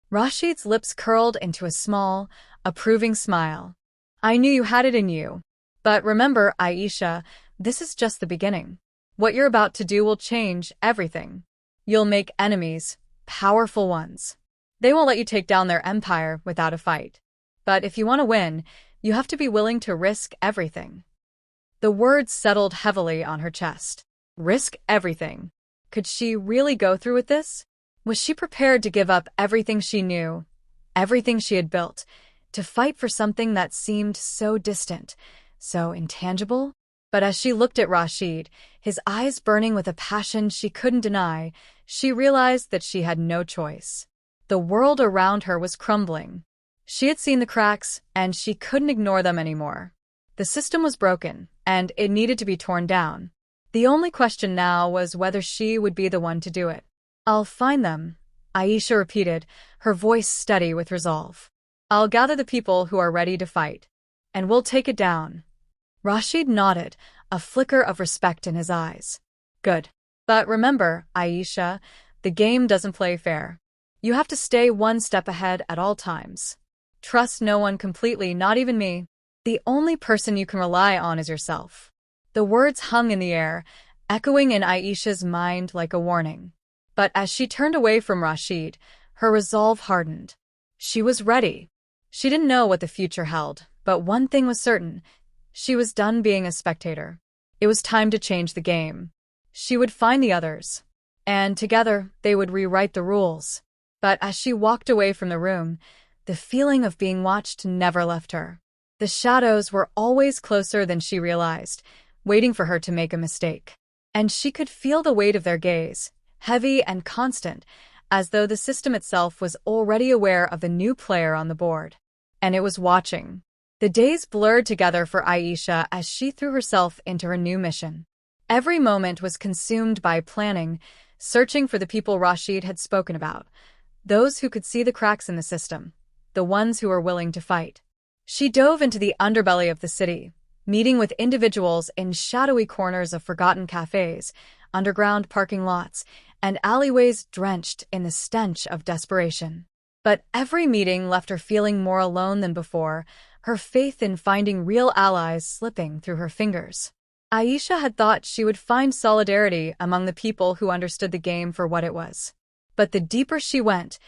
Rashid's lips curled into a small, approving smile. "I knew you had it in you. But remember, Aisha, this is just the beginning. What you're about to do will change everything. You'll make enemies, powerful ones. They won't let you take down their empire without a fight. But if you want to win, you have to be willing to risk everything." The words settled heavily on her chest. Risk everything. Could she really go through with this? Was she prepared to give up everything she knew, everything she had built, to fight for something that seemed so distant, so intangible? But as she looked at Rashid, his eyes burning with a passion she couldn't deny, she realized that she had no choice. The world around her was crumbling. She had seen the cracks, and she couldn't ignore them anymore. The system was broken, and it needed to be torn down. The only question now was whether she would be the one to do it. "I'll find them," Aisha repeated, her voice steady with resolve. "I'll gather the people who are ready to fight, and we'll take it down." Rashid nodded, a flicker of respect in his eyes. "Good. But remember, Aisha, the game doesn't play fair. You have to stay one step ahead at all times. Trust no one completely, not even me. The only person you can rely on is yourself." The words hung in the air, echoing in Aisha's mind like a warning. But as she turned away from Rashid, her resolve hardened. She was ready. She didn't know what the future held, but one thing was certain. She was done being a spectator. It was time to change the game. She would find the others, and together they would rewrite the rules. But as she walked away from the room, the feeling of being watched never left her. The shadows were always closer than she realized, waiting for her to make a mistake. And she could feel the weight of their gaze, heavy and constant, as though the system itself was already aware of the new player on the board. And it was watching. The days blurred together for Aisha as she threw herself into her new mission. Every moment was consumed by planning, searching for the people Rashid had spoken about, those who could see the cracks in the system, the ones who were willing to fight. She dove into the underbelly of the city, meeting with individuals in shadowy corners of forgotten cafes, underground parking lots, and alleyways drenched in the stench of desperation. But every meeting left her feeling more alone than before, her faith in finding real allies slipping through her fingers. Aisha had thought she would find solidarity among the people who understood the game for what it was. But the deeper she went,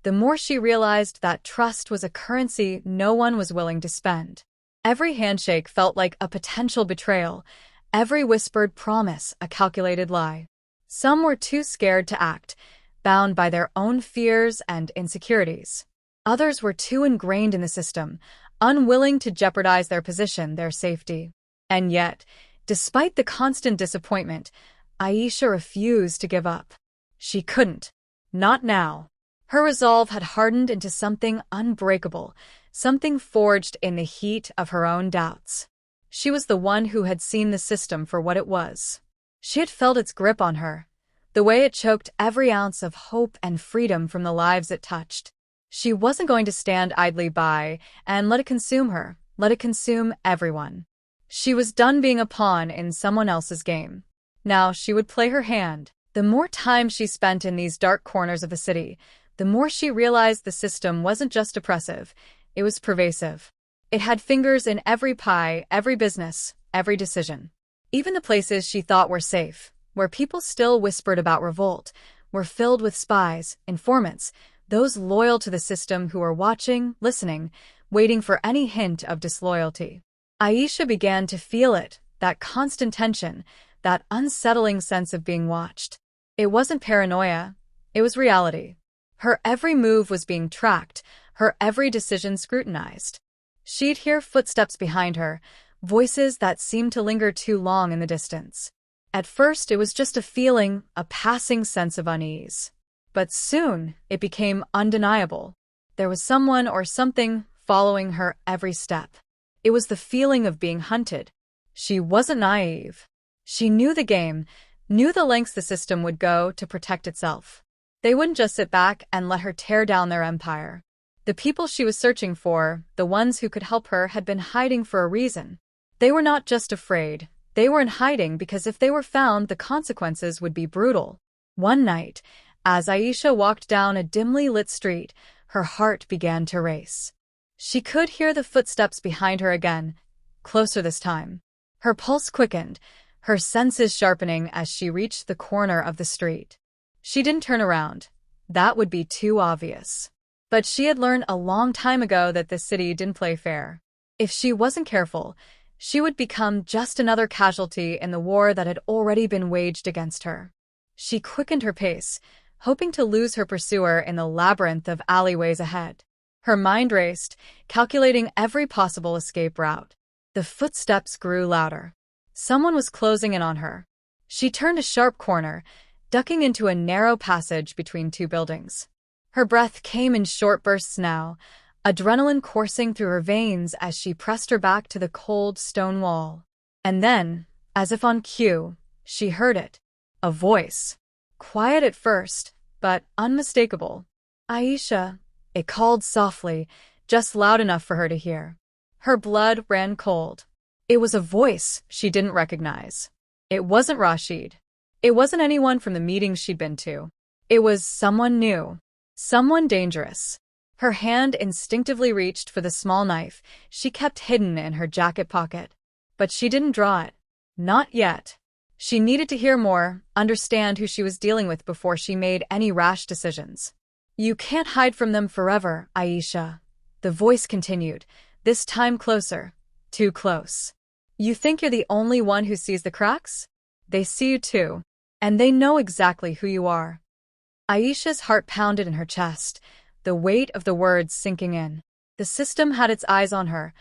the more she realized that trust was a currency no one was willing to spend. Every handshake felt like a potential betrayal, every whispered promise a calculated lie. Some were too scared to act, bound by their own fears and insecurities. Others were too ingrained in the system, unwilling to jeopardize their position, their safety. And yet, despite the constant disappointment, Aisha refused to give up. She couldn't. Not now. Her resolve had hardened into something unbreakable, something forged in the heat of her own doubts. She was the one who had seen the system for what it was. She had felt its grip on her, the way it choked every ounce of hope and freedom from the lives it touched. She wasn't going to stand idly by and let it consume her, let it consume everyone. She was done being a pawn in someone else's game. Now she would play her hand. The more time she spent in these dark corners of the city, the more she realized the system wasn't just oppressive, it was pervasive. It had fingers in every pie, every business, every decision. Even the places she thought were safe, where people still whispered about revolt, were filled with spies, informants, those loyal to the system who were watching, listening, waiting for any hint of disloyalty. Aisha began to feel it, that constant tension, that unsettling sense of being watched. It wasn't paranoia, it was reality. Her every move was being tracked, her every decision scrutinized. She'd hear footsteps behind her, voices that seemed to linger too long in the distance. At first, it was just a feeling, a passing sense of unease. But soon, it became undeniable. There was someone or something following her every step. It was the feeling of being hunted. She wasn't naive. She knew the game, knew the lengths the system would go to protect itself. They wouldn't just sit back and let her tear down their empire. The people she was searching for, the ones who could help her, had been hiding for a reason. They were not just afraid. They were in hiding because if they were found, the consequences would be brutal. One night, as Aisha walked down a dimly lit street, her heart began to race. She could hear the footsteps behind her again, closer this time. Her pulse quickened, her senses sharpening as she reached the corner of the street. She didn't turn around. That would be too obvious. But she had learned a long time ago that this city didn't play fair. If she wasn't careful, she would become just another casualty in the war that had already been waged against her. She quickened her pace, hoping to lose her pursuer in the labyrinth of alleyways ahead. Her mind raced, calculating every possible escape route. The footsteps grew louder. Someone was closing in on her. She turned a sharp corner, ducking into a narrow passage between two buildings. Her breath came in short bursts now, adrenaline coursing through her veins as she pressed her back to the cold stone wall. And then, as if on cue, she heard it. A voice. Quiet at first, but unmistakable. "Aisha," it called softly, just loud enough for her to hear. Her blood ran cold. It was a voice she didn't recognize. It wasn't Rashid. It wasn't anyone from the meetings she'd been to. It was someone new. Someone dangerous. Her hand instinctively reached for the small knife she kept hidden in her jacket pocket. But she didn't draw it. Not yet. She needed to hear more, understand who she was dealing with before she made any rash decisions. "You can't hide from them forever, Aisha," the voice continued, this time closer. Too close. "You think you're the only one who sees the cracks? They see you too. And they know exactly who you are." Aisha's heart pounded in her chest, the weight of the words sinking in. The system had its eyes on her,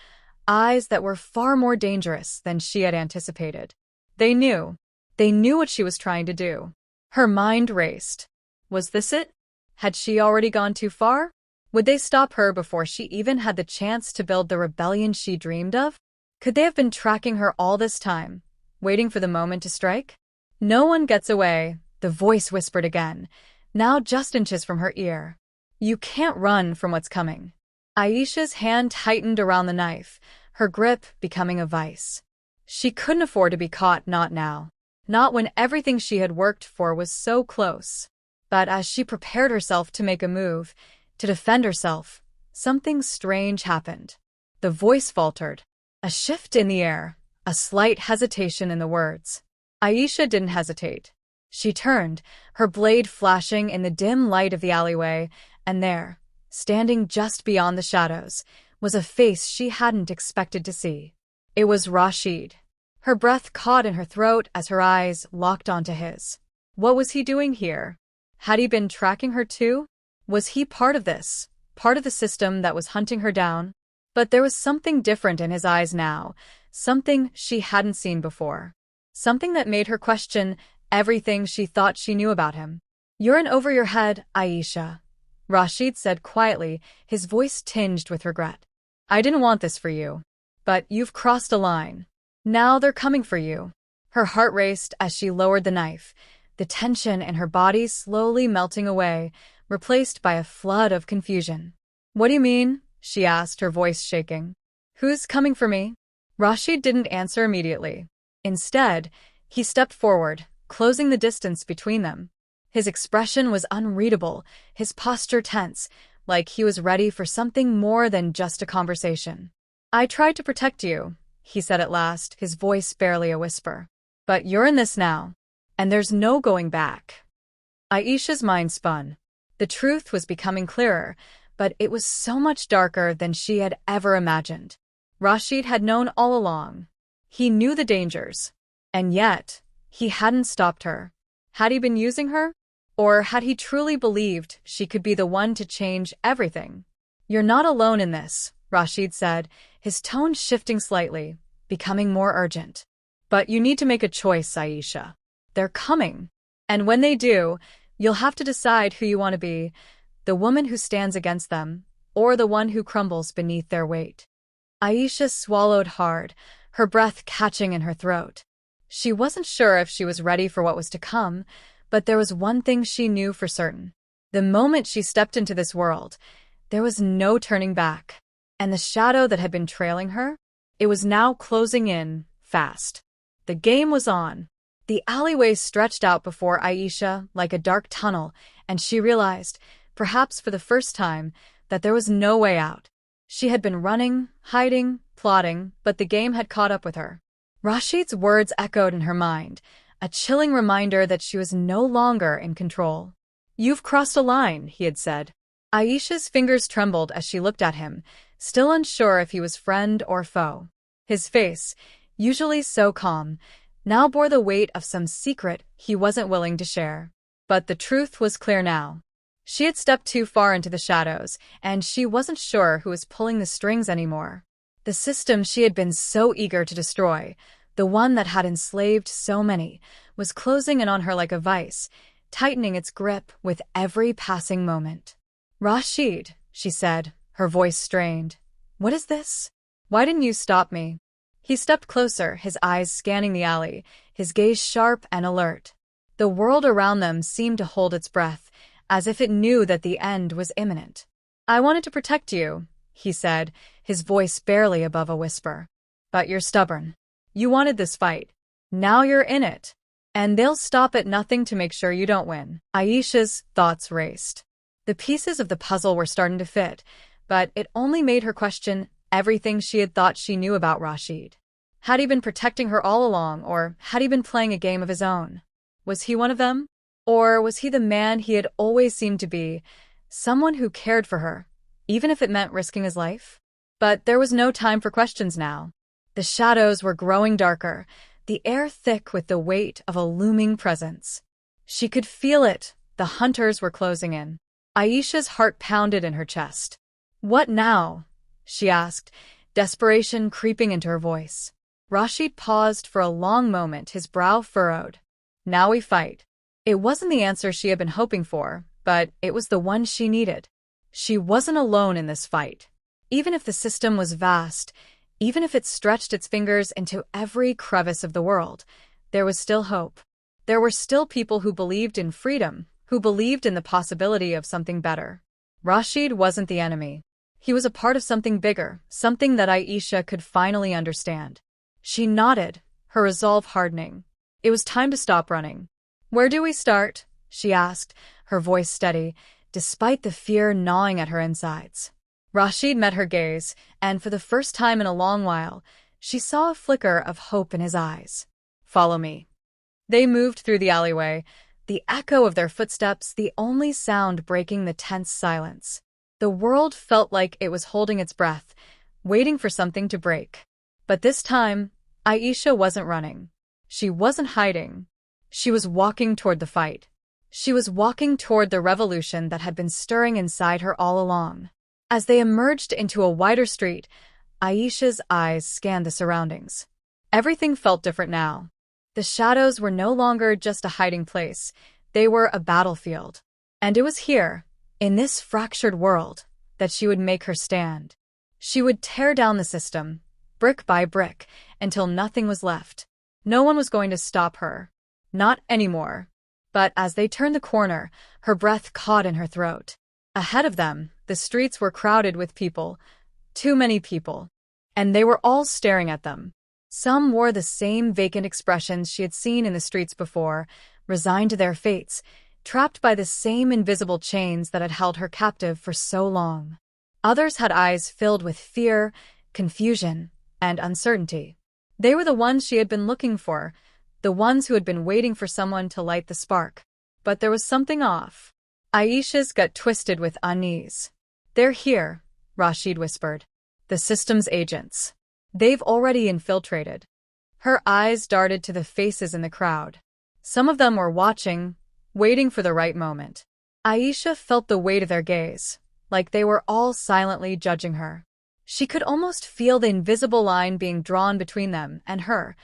eyes that were far more dangerous than she had anticipated. They knew. They knew what she was trying to do. Her mind raced. Was this it? Had she already gone too far? Would they stop her before she even had the chance to build the rebellion she dreamed of? Could they have been tracking her all this time, waiting for the moment to strike? "No one gets away," the voice whispered again, now just inches from her ear. "You can't run from what's coming." Aisha's hand tightened around the knife, her grip becoming a vice. She couldn't afford to be caught, not now. Not when everything she had worked for was so close. But as she prepared herself to make a move, to defend herself, something strange happened. The voice faltered. A shift in the air, a slight hesitation in the words. Aisha didn't hesitate. She turned, her blade flashing in the dim light of the alleyway, and there, standing just beyond the shadows, was a face she hadn't expected to see. It was Rashid. Her breath caught in her throat as her eyes locked onto his. What was he doing here? Had he been tracking her too? Was he part of this, part of the system that was hunting her down? But there was something different in his eyes now, something she hadn't seen before. Something that made her question everything she thought she knew about him. "You're in over your head, Aisha," Rashid said quietly, his voice tinged with regret. "I didn't want this for you. But you've crossed a line. Now they're coming for you." Her heart raced as she lowered the knife, the tension in her body slowly melting away, replaced by a flood of confusion. "What do you mean?" she asked, her voice shaking. "Who's coming for me?" Rashid didn't answer immediately. Instead, he stepped forward, closing the distance between them. His expression was unreadable, his posture tense, like he was ready for something more than just a conversation. "I tried to protect you," he said at last, his voice barely a whisper. "But you're in this now, and there's no going back." Aisha's mind spun. The truth was becoming clearer, but it was so much darker than she had ever imagined. Rashid had known all along. He knew the dangers. And yet, he hadn't stopped her. Had he been using her? Or had he truly believed she could be the one to change everything? "You're not alone in this," Rashid said, his tone shifting slightly, becoming more urgent. "But you need to make a choice, Aisha. They're coming. And when they do, you'll have to decide who you want to be, the woman who stands against them, or the one who crumbles beneath their weight." Aisha swallowed hard, her breath catching in her throat. She wasn't sure if she was ready for what was to come, but there was one thing she knew for certain. The moment she stepped into this world, there was no turning back. And the shadow that had been trailing her, it was now closing in, fast. The game was on. The alleyway stretched out before Aisha like a dark tunnel, and she realized, perhaps for the first time, that there was no way out. She had been running, hiding, plotting, but the game had caught up with her. Rashid's words echoed in her mind, a chilling reminder that she was no longer in control. "You've crossed a line," he had said. Aisha's fingers trembled as she looked at him, still unsure if he was friend or foe. His face, usually so calm, now bore the weight of some secret he wasn't willing to share. But the truth was clear now. She had stepped too far into the shadows, and she wasn't sure who was pulling the strings anymore. The system she had been so eager to destroy, the one that had enslaved so many, was closing in on her like a vice, tightening its grip with every passing moment. "Rashid," she said, her voice strained. "What is this? Why didn't you stop me?" He stepped closer, his eyes scanning the alley, his gaze sharp and alert. The world around them seemed to hold its breath, as if it knew that the end was imminent. "I wanted to protect you," he said, his voice barely above a whisper. "But you're stubborn. You wanted this fight. Now you're in it. And they'll stop at nothing to make sure you don't win." Aisha's thoughts raced. The pieces of the puzzle were starting to fit, but it only made her question everything she had thought she knew about Rashid. Had he been protecting her all along, or had he been playing a game of his own? Was he one of them? Or was he the man he had always seemed to be, someone who cared for her, even if it meant risking his life? But there was no time for questions now. The shadows were growing darker, the air thick with the weight of a looming presence. She could feel it. The hunters were closing in. Aisha's heart pounded in her chest. "What now?" she asked, desperation creeping into her voice. Rashid paused for a long moment, his brow furrowed. "Now we fight." It wasn't the answer she had been hoping for, but it was the one she needed. She wasn't alone in this fight. Even if the system was vast, even if it stretched its fingers into every crevice of the world, there was still hope. There were still people who believed in freedom, who believed in the possibility of something better. Rashid wasn't the enemy. He was a part of something bigger, something that Aisha could finally understand. She nodded, her resolve hardening. It was time to stop running. "Where do we start?" she asked, her voice steady, despite the fear gnawing at her insides. Rashid met her gaze, and for the first time in a long while, she saw a flicker of hope in his eyes. "Follow me." They moved through the alleyway, the echo of their footsteps the only sound breaking the tense silence. The world felt like it was holding its breath, waiting for something to break. But this time, Aisha wasn't running. She wasn't hiding. She was walking toward the fight. She was walking toward the revolution that had been stirring inside her all along. As they emerged into a wider street, Aisha's eyes scanned the surroundings. Everything felt different now. The shadows were no longer just a hiding place. They were a battlefield. And it was here, in this fractured world, that she would make her stand. She would tear down the system, brick by brick, until nothing was left. No one was going to stop her. Not anymore. But as they turned the corner, her breath caught in her throat. Ahead of them, the streets were crowded with people. Too many people. And they were all staring at them. Some wore the same vacant expressions she had seen in the streets before, resigned to their fates, trapped by the same invisible chains that had held her captive for so long. Others had eyes filled with fear, confusion, and uncertainty. They were the ones she had been looking for, the ones who had been waiting for someone to light the spark. But there was something off. Aisha's gut twisted with unease. "They're here," Rashid whispered. "The system's agents. They've already infiltrated." Her eyes darted to the faces in the crowd. Some of them were watching, waiting for the right moment. Aisha felt the weight of their gaze, like they were all silently judging her. She could almost feel the invisible line being drawn between them and her,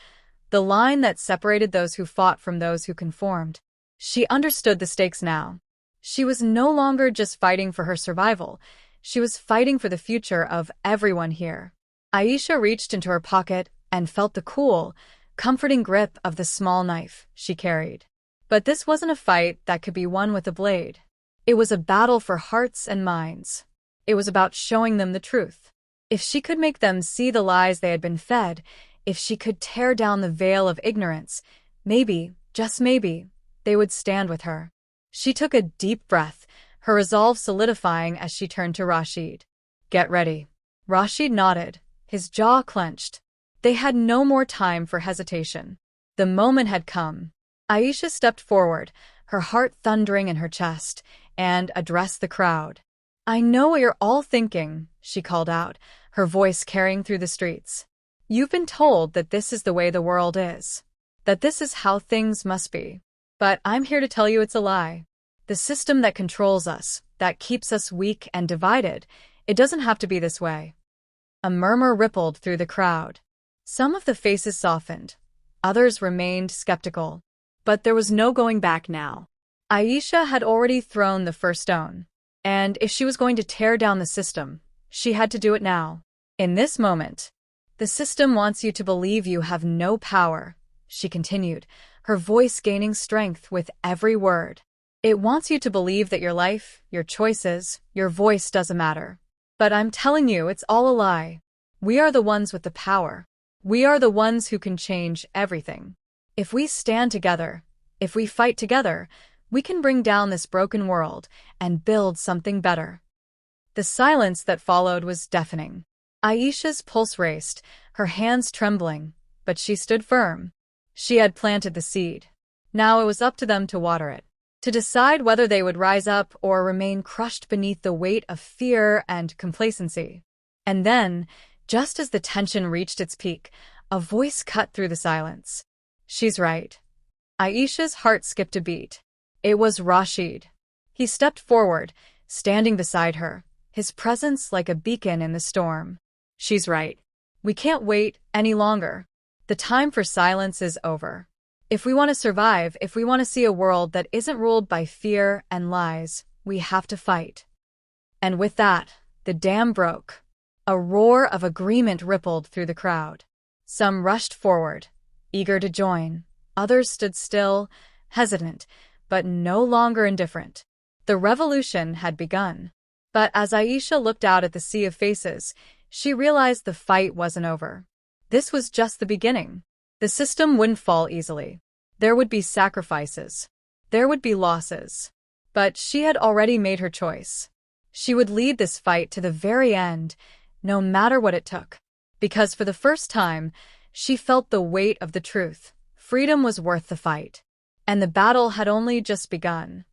the line that separated those who fought from those who conformed. She understood the stakes now. She was no longer just fighting for her survival. She was fighting for the future of everyone here. Aisha reached into her pocket and felt the cool, comforting grip of the small knife she carried. But this wasn't a fight that could be won with a blade. It was a battle for hearts and minds. It was about showing them the truth. If she could make them see the lies they had been fed, if she could tear down the veil of ignorance, maybe, just maybe, they would stand with her. She took a deep breath, her resolve solidifying as she turned to Rashid. "Get ready." Rashid nodded, his jaw clenched. They had no more time for hesitation. The moment had come. Aisha stepped forward, her heart thundering in her chest, and addressed the crowd. "I know what you're all thinking," she called out, her voice carrying through the streets. "You've been told that this is the way the world is, that this is how things must be. But I'm here to tell you it's a lie. The system that controls us, that keeps us weak and divided, it doesn't have to be this way." A murmur rippled through the crowd. Some of the faces softened, others remained skeptical. But there was no going back now. Aisha had already thrown the first stone. And if she was going to tear down the system, she had to do it now. In this moment. "The system wants you to believe you have no power," she continued, her voice gaining strength with every word. "It wants you to believe that your life, your choices, your voice doesn't matter. But I'm telling you, it's all a lie. We are the ones with the power. We are the ones who can change everything. If we stand together, if we fight together, we can bring down this broken world and build something better." The silence that followed was deafening. Aisha's pulse raced, her hands trembling, but she stood firm. She had planted the seed. Now it was up to them to water it, to decide whether they would rise up or remain crushed beneath the weight of fear and complacency. And then, just as the tension reached its peak, a voice cut through the silence. "She's right." Aisha's heart skipped a beat. It was Rashid. He stepped forward, standing beside her, his presence like a beacon in the storm. "She's right. We can't wait any longer. The time for silence is over. If we want to survive, if we want to see a world that isn't ruled by fear and lies, we have to fight." And with that, the dam broke. A roar of agreement rippled through the crowd. Some rushed forward, eager to join. Others stood still, hesitant, but no longer indifferent. The revolution had begun. But as Aisha looked out at the sea of faces, she realized the fight wasn't over. This was just the beginning. The system wouldn't fall easily. There would be sacrifices. There would be losses. But she had already made her choice. She would lead this fight to the very end, no matter what it took. Because for the first time, she felt the weight of the truth. Freedom was worth the fight. And the battle had only just begun.